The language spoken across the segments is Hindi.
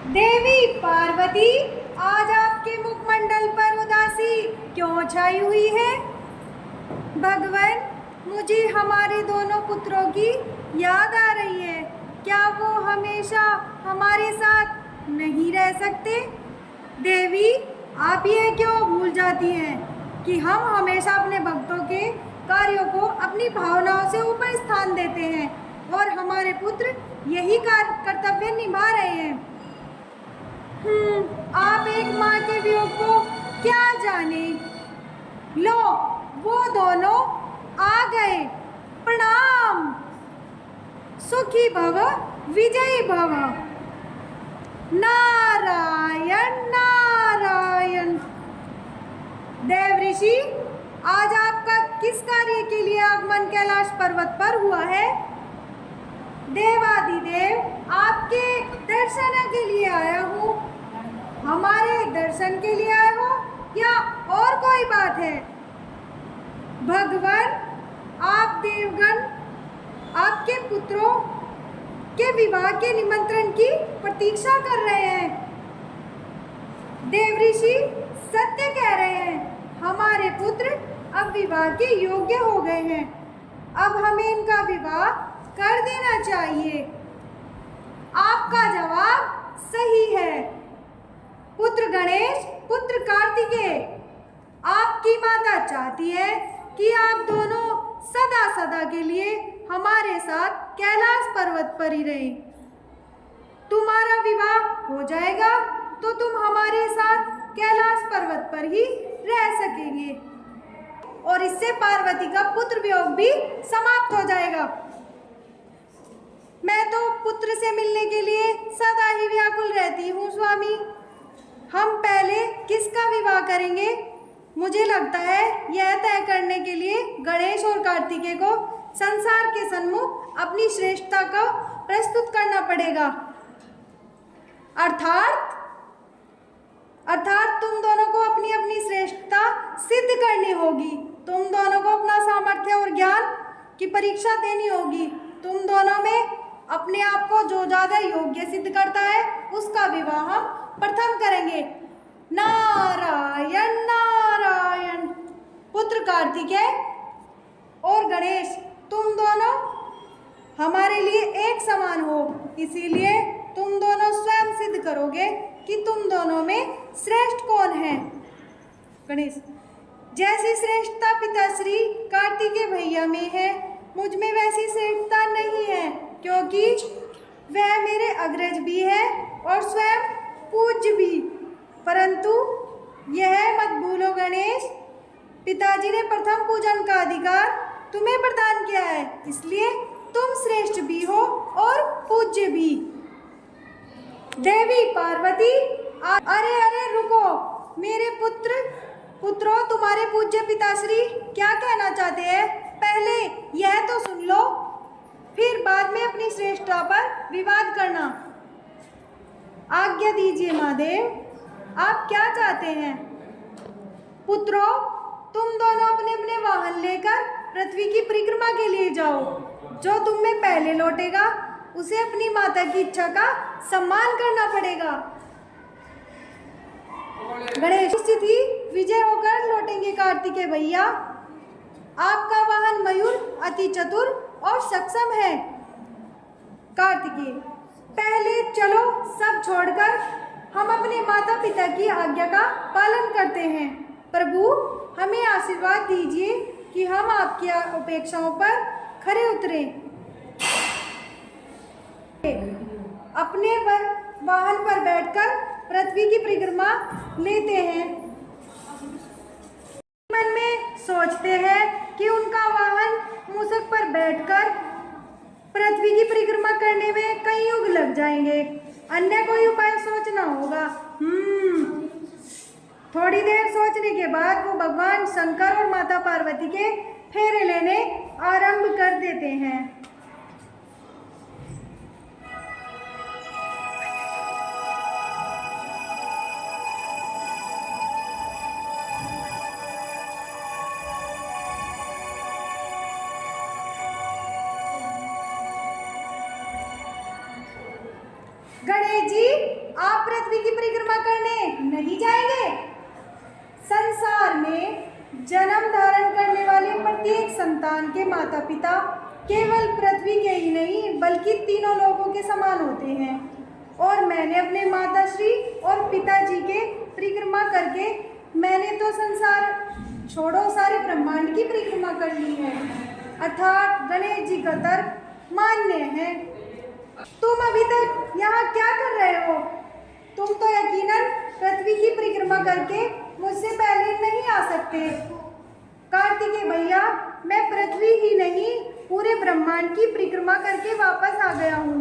देवी पार्वती, आज आपके मुखमंडल पर उदासी क्यों छाई हुई है? भगवान, मुझे हमारे दोनों पुत्रों की याद आ रही है। क्या वो हमेशा हमारे साथ नहीं रह सकते? देवी, आप ये क्यों भूल जाती हैं कि हम हमेशा अपने भक्तों के कार्यों को अपनी भावनाओं से ऊपर स्थान देते हैं और हमारे पुत्र यही कर्तव्य निभा रहे हैं। आप एक माँ के वियोग को क्या जाने। लो, वो दोनों आ गए। प्रणाम। सुखी भव, विजयी भव। नारायण नारायण। देव ऋषि, आज आपका किस कार्य के लिए आगमन कैलाश पर्वत पर हुआ है? देवादिदेव, आपके दर्शन के लिए आया हूँ। हमारे दर्शन के लिए आए हो या और कोई बात है? भगवान, आप देवगण आपके पुत्रों के विवाह के निमंत्रण की प्रतीक्षा कर रहे हैं। देव ऋषि सत्य कह रहे हैं, हमारे पुत्र अब विवाह के योग्य हो गए हैं। अब हमें इनका विवाह कर देना चाहिए। आपका जवाब सही है। पुत्र गणेश, पुत्र कार्तिकेय, आपकी माता चाहती है कि आप दोनों सदा सदा के लिए हमारे साथ कैलाश पर्वत पर ही रहें। तुम्हारा विवाह हो जाएगा तो तुम हमारे साथ कैलाश पर्वत पर ही रह सकेंगे और इससे पार्वती का पुत्र वियोग भी समाप्त हो जाएगा। मैं तो पुत्र से मिलने के लिए सदा ही व्याकुल रहती हूँ स्वामी। हम पहले किसका विवाह करेंगे? मुझे लगता है यह तय करने के लिए गणेश और कार्तिकेय को संसार के सन्मुख अपनी श्रेष्ठता को प्रस्तुत करना पड़ेगा। अर्थात तुम दोनों को अपनी अपनी श्रेष्ठता सिद्ध करनी होगी। तुम दोनों को अपना सामर्थ्य और ज्ञान की परीक्षा देनी होगी। तुम दोनों में अपने आप को जो ज़्यादा योग्य सिद्ध करता है उसका विवाह हम प्रथम करेंगे। नारायण नारायण। पुत्र कार्तिकेय और गणेश, तुम दोनों हमारे लिए एक समान हो, इसीलिए तुम दोनों स्वयं सिद्ध करोगे कि तुम दोनों में श्रेष्ठ कौन है। गणेश, जैसी श्रेष्ठता पिताश्री कार्तिकेय भैया में है, मुझ में वैसी श्रेष्ठता नहीं है, क्योंकि वह मेरे अग्रज भी है और स्वयं पूज्य भी। परंतु यह मत भूलो गणेश, पिताजी ने प्रथम पूजन का अधिकार तुम्हें प्रदान किया है, इसलिए तुम श्रेष्ठ भी हो और पूज्य भी। देवी पार्वती, अरे रुको मेरे पुत्रों, तुम्हारे पूज्य पिताश्री क्या कहना चाहते हैं? पहले यह तो सुन लो, फिर बाद में अपनी श्रेष्ठता पर विवाद करना। आज्ञा दीजिए महादेव, आप क्या चाहते हैं? पुत्रों, तुम दोनों अपने अपने वाहन लेकर पृथ्वी की परिक्रमा के लिए जाओ। जो तुम में पहले लौटेगा उसे अपनी माता की इच्छा का सम्मान करना पड़ेगा। गणेश स्थिति विजय होकर लौटेंगे कार्तिकेय भैया। आपका वाहन मयूर अति चतुर और सक्षम है। कार्तिकेय, पहले चलो सब छोड़कर हम अपने माता पिता की आज्ञा का पालन करते हैं। प्रभु, हमें आशीर्वाद दीजिए कि हम आपकी अपेक्षाओं पर खरे उतरें। अपने वाहन पर बैठकर पृथ्वी की परिक्रमा लेते हैं। मन में सोचते हैं कि उनका वाहन मूषक पर बैठकर पृथ्वी की परिक्रमा करने में कई युग लग जाएंगे। अन्य कोई उपाय सोचना होगा। थोड़ी देर सोचने के बाद वो भगवान शंकर और माता पार्वती के फेरे लेने आरंभ कर देते हैं। गणेश जी, आप पृथ्वी की परिक्रमा करने नहीं जाएंगे? संसार में जन्म धारण करने वाले प्रत्येक संतान के माता पिता केवल पृथ्वी के ही नहीं बल्कि तीनों लोगों के समान होते हैं। और मैंने अपने माताश्री और पिताजी के परिक्रमा करके मैंने तो संसार छोड़ो सारे ब्रह्मांड की परिक्रमा कर ली है। अर्थात गणेश जी का तर्क मान्य है। तुम अभी तक यहाँ क्या कर रहे हो? तुम तो यकीनन पृथ्वी की परिक्रमा करके मुझसे पहले नहीं आ सकते। कार्तिकेय भैया, मैं पृथ्वी ही नहीं पूरे ब्रह्मांड की परिक्रमा करके वापस आ गया हूँ।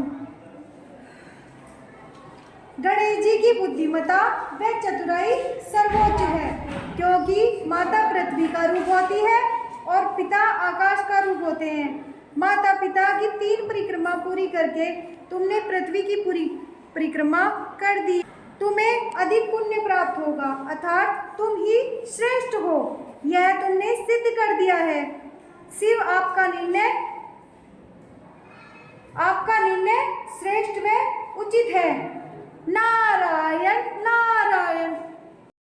गणेश जी की बुद्धिमत्ता व चतुराई सर्वोच्च है, क्योंकि माता पृथ्वी का रूप होती है और पिता आकाश का रूप होते हैं। माता पिता की 3 परिक्रमा पूरी करके तुमने पृथ्वी की पूरी परिक्रमा कर दी। तुम्हें अधिक पुण्य प्राप्त होगा, अर्थात तुम ही श्रेष्ठ हो। यह तुमने सिद्ध कर दिया है। शिव आपका निर्णय